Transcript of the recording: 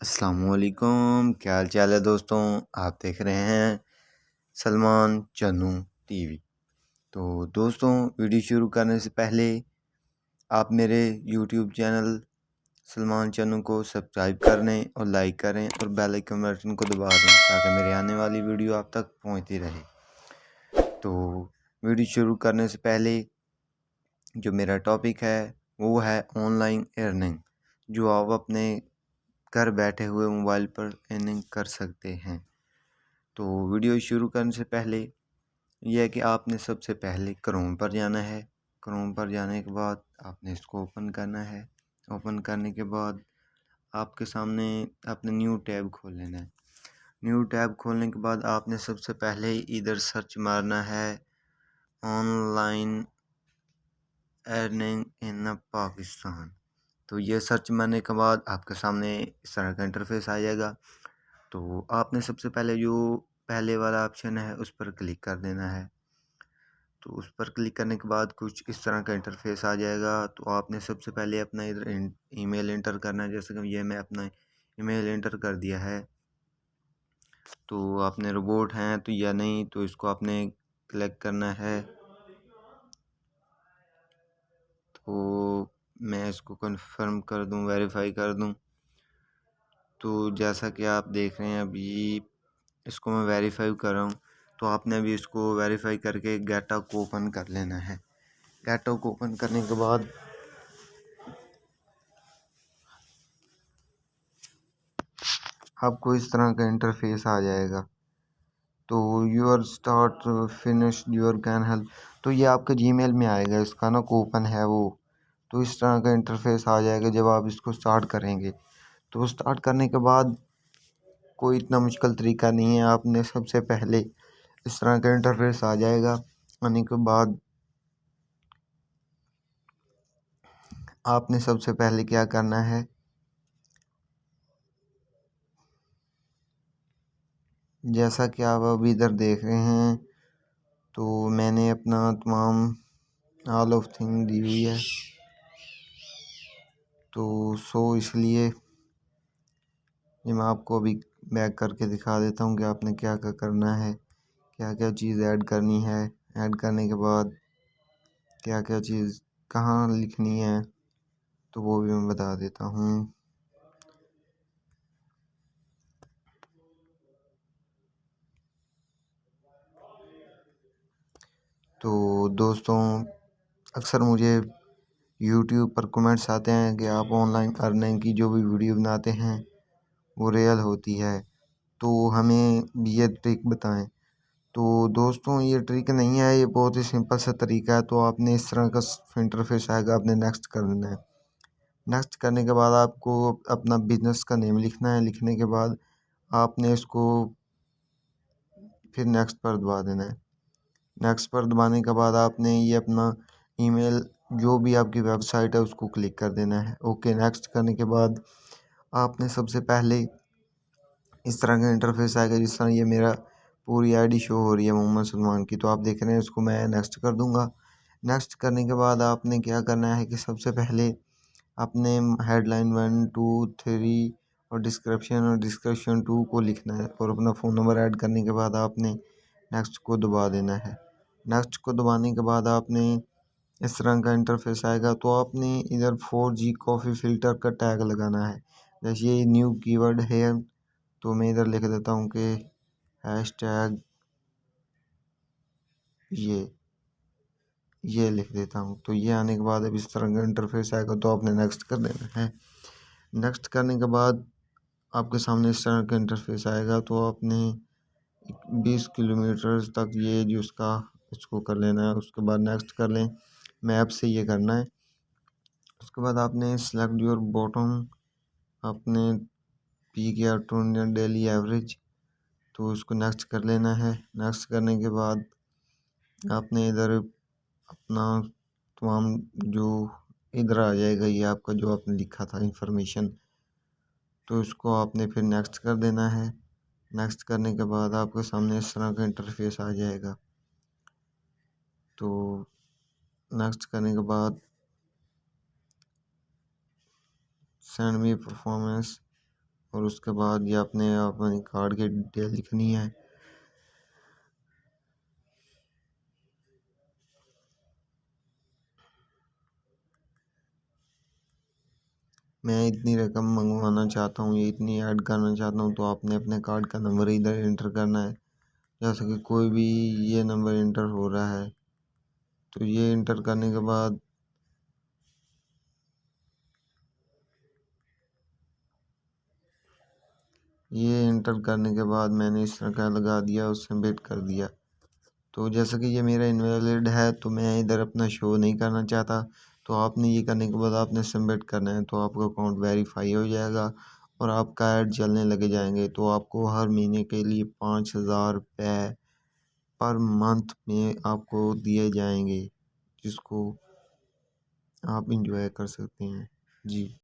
अस्सलामुअलैकुम, क्या हाल चाल है दोस्तों। आप देख रहे हैं सलमान चन्नू टीवी। तो दोस्तों, वीडियो शुरू करने से पहले आप मेरे यूट्यूब चैनल सलमान चन्नू को सब्सक्राइब कर लें और लाइक करें और बेल आइकन बटन को दबा दें ताकि मेरे आने वाली वीडियो आप तक पहुंचती रहे। तो वीडियो शुरू करने से पहले जो मेरा टॉपिक है वो है ऑनलाइन अर्निंग, जो आप अपने घर बैठे हुए मोबाइल पर अर्निंग कर सकते हैं। तो वीडियो शुरू करने से पहले यह है कि आपने सबसे पहले क्रोम पर जाना है। क्रोम पर जाने के बाद आपने इसको ओपन करना है। ओपन करने के बाद आपके सामने आपने न्यू टैब खोल लेना है। न्यू टैब खोलने के बाद आपने सबसे पहले इधर सर्च मारना है ऑनलाइन अर्निंग इन पाकिस्तान। तो ये सर्च मारने के बाद आपके सामने इस तरह का इंटरफेस आ जाएगा। तो आपने सबसे पहले जो पहले वाला ऑप्शन है उस पर क्लिक कर देना है। तो उस पर क्लिक करने के बाद कुछ इस तरह का इंटरफेस आ जाएगा। तो आपने सबसे पहले अपना इधर ईमेल एंटर करना है। जैसे कि ये मैं अपना ईमेल एंटर कर दिया है। तो आपने रोबोट हैं तो या नहीं, तो इसको आपने क्लिक करना है। तो मैं इसको कंफर्म कर दूं, वेरीफाई कर दूं। तो जैसा कि आप देख रहे हैं अभी इसको मैं वेरीफाई कर रहा हूँ। तो आपने अभी इसको वेरीफाई करके गेटा को ओपन कर लेना है। गेटा को ओपन करने के बाद आपको इस तरह का इंटरफेस आ जाएगा। तो your start finish your can help, तो ये आपके जीमेल में आएगा, इसका ना कूपन है वो। तो इस तरह का इंटरफेस आ जाएगा जब आप इसको स्टार्ट करेंगे। तो स्टार्ट करने के बाद कोई इतना मुश्किल तरीका नहीं है। आपने सबसे पहले इस तरह का इंटरफेस आ जाएगा। आने के बाद आपने सबसे पहले क्या करना है, जैसा कि आप अभी इधर देख रहे हैं तो मैंने अपना तमाम ऑल ऑफ थिंग दी हुई है। तो इसलिए ये मैं आपको अभी बैक करके दिखा देता हूँ कि आपने क्या क्या करना है, क्या क्या चीज़ ऐड करनी है। ऐड करने के बाद क्या क्या चीज़ कहाँ लिखनी है तो वो भी मैं बता देता हूँ। तो दोस्तों, अक्सर मुझे यूट्यूब पर कमेंट्स आते हैं कि आप ऑनलाइन अर्निंग की जो भी वीडियो बनाते हैं वो रियल होती है, तो हमें ये ट्रिक बताएं। तो दोस्तों, ये ट्रिक नहीं है, ये बहुत ही सिंपल सा तरीका है। तो आपने इस तरह का इंटरफेस आएगा, आपने नेक्स्ट कर देना है। नेक्स्ट करने के बाद आपको अपना बिजनेस का नेम लिखना है। लिखने के बाद आपने इसको फिर नेक्स्ट पर दबा देना है। नेक्स्ट पर दबाने के बाद आपने ये अपना ईमेल जो भी आपकी वेबसाइट है उसको क्लिक कर देना है। ओके, नेक्स्ट करने के बाद आपने सबसे पहले इस तरह का इंटरफेस आएगा जिस तरह ये मेरा पूरी आईडी शो हो रही है मोहम्मद सलमान की। तो आप देख रहे हैं, इसको मैं नेक्स्ट कर दूंगा। नेक्स्ट करने के बाद आपने क्या करना है कि सबसे पहले अपने हेडलाइन 1 2 3 और डिस्क्रिप्शन 2 को लिखना है और अपना फ़ोन नंबर ऐड करने के बाद आपने नेक्स्ट को दबा देना है। नेक्स्ट को दबाने के बाद आपने इस तरह का इंटरफेस आएगा। तो आपने इधर 4G कॉफ़ी फ़िल्टर का टैग लगाना है। जैसे ये न्यू कीवर्ड है तो मैं इधर लिख देता हूँ कि हैशटैग ये लिख देता हूँ। तो ये आने के बाद अब इस तरह का इंटरफेस आएगा तो आपने नेक्स्ट कर देना है। नेक्स्ट करने के बाद आपके सामने इस तरह का इंटरफेस आएगा। तो आपने 20 किलोमीटर तक ये जो इसको कर लेना है। उसके बाद नेक्स्ट कर लें, मैप से ये करना है। उसके बाद आपने सेलेक्ट योर बॉटम, आपने पीक या टू डेली एवरेज, तो उसको नेक्स्ट कर लेना है। नेक्स्ट करने के बाद आपने इधर अपना तमाम जो इधर आ जाएगा, ये आपका जो आपने लिखा था इंफॉर्मेशन, तो इसको आपने फिर नेक्स्ट कर देना है। नेक्स्ट करने के बाद आपके सामने इस तरह का इंटरफेस आ जाएगा। तो नेक्स्ट करने के बाद सेंड मी परफॉर्मेंस, और उसके बाद ये आपने अपने कार्ड की डिटेल लिखनी है। मैं इतनी रकम मंगवाना चाहता हूँ, ये इतनी ऐड करना चाहता हूँ, तो आपने अपने कार्ड का नंबर इधर एंटर करना है। जैसे कि कोई भी ये नंबर एंटर हो रहा है, तो ये एंटर करने के बाद मैंने इस तरह का लगा दिया, उससे सबमिट कर दिया। तो जैसा कि ये मेरा इनवैलिड है, तो मैं इधर अपना शो नहीं करना चाहता। तो आपने ये करने के बाद आपने सबमिट करना है, तो आपका अकाउंट वेरीफाई हो जाएगा और आपका ऐड चलने लगे जाएंगे। तो आपको हर महीने के लिए 5,000 रुपये पर मंथ में आपको दिए जाएंगे, जिसको आप इंजॉय कर सकते हैं। जी।